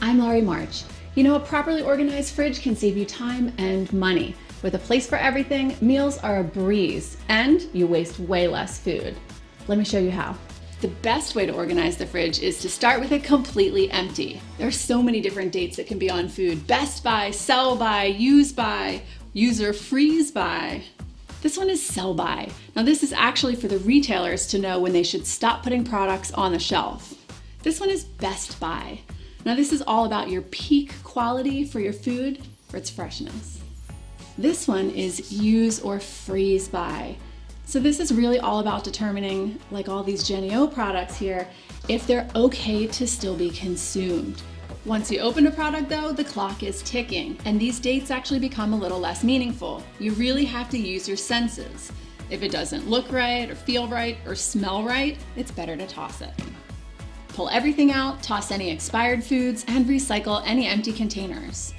I'm Laurie March. You know, a properly organized fridge can save you time and money. With a place for everything, meals are a breeze, and you waste way less food. Let me show you how. The best way to organize the fridge is to start with it completely empty. There are so many different dates that can be on food. Best by, sell by, use by, user freeze by. This one is sell by. Now this is actually for the retailers to know when they should stop putting products on the shelf. This one is best by. Now this is all about your peak quality for your food, for its freshness. This one is use or freeze by. So this is really all about determining, like all these Jennie-O products here, if they're okay to still be consumed. Once you open a product though, the clock is ticking, and these dates actually become a little less meaningful. You really have to use your senses. If it doesn't look right, or feel right, or smell right, it's better to toss it. Pull everything out, toss any expired foods, and recycle any empty containers.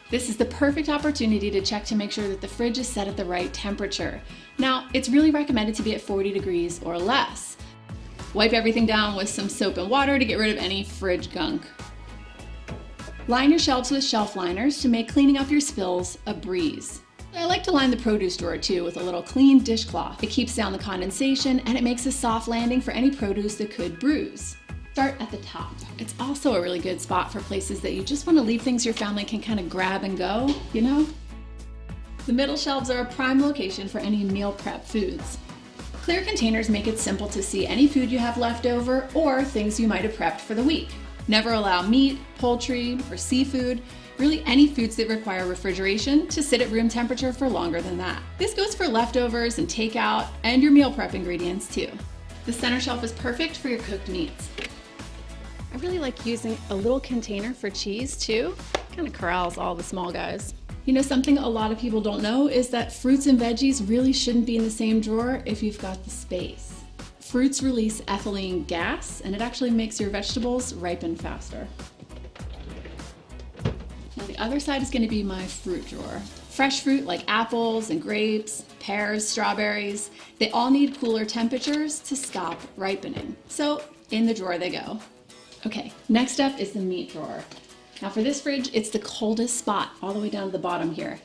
This is the perfect opportunity to check to make sure that the fridge is set at the right temperature. Now, it's really recommended to be at 40 degrees or less. Wipe everything down with some soap and water to get rid of any fridge gunk. Line your shelves with shelf liners to make cleaning up your spills a breeze. I like to line the produce drawer too with a little clean dishcloth. It keeps down the condensation and it makes a soft landing for any produce that could bruise. Start at the top. It's also a really good spot for places that you just want to leave things your family can kind of grab and go, you know? The middle shelves are a prime location for any meal prep foods. Clear containers make it simple to see any food you have left over or things you might have prepped for the week. Never allow meat, poultry, or seafood, really any foods that require refrigeration, to sit at room temperature for longer than that. This goes for leftovers and takeout and your meal prep ingredients too. The center shelf is perfect for your cooked meats. I really like using a little container for cheese too. Kind of corrals all the small guys. You know, something a lot of people don't know is that fruits and veggies really shouldn't be in the same drawer if you've got the space. Fruits release ethylene gas, and it actually makes your vegetables ripen faster. Now the other side is going to be my fruit drawer. Fresh fruit like apples and grapes, pears, strawberries, they all need cooler temperatures to stop ripening. So in the drawer they go. Okay, next up is the meat drawer. Now for this fridge, it's the coldest spot all the way down to the bottom here.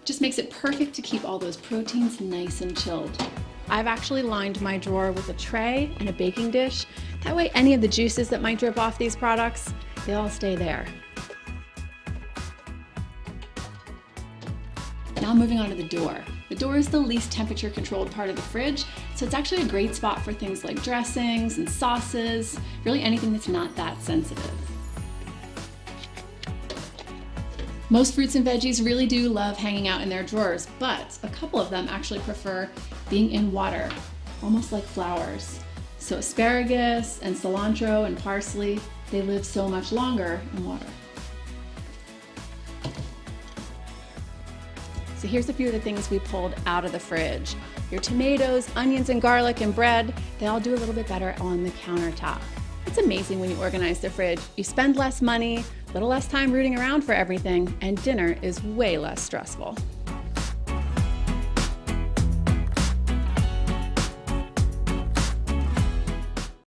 Just makes it perfect to keep all those proteins nice and chilled. I've actually lined my drawer with a tray and a baking dish. That way any of the juices that might drip off these products, they all stay there. Now moving on to the door. The door is the least temperature controlled part of the fridge, so it's actually a great spot for things like dressings and sauces, really anything that's not that sensitive. Most fruits and veggies really do love hanging out in their drawers, but a couple of them actually prefer being in water, almost like flowers. So asparagus and cilantro and parsley, they live so much longer in water. So here's a few of the things we pulled out of the fridge. Your tomatoes, onions and garlic and bread, they all do a little bit better on the countertop. It's amazing when you organize the fridge. You spend less money, a little less time rooting around for everything, and dinner is way less stressful.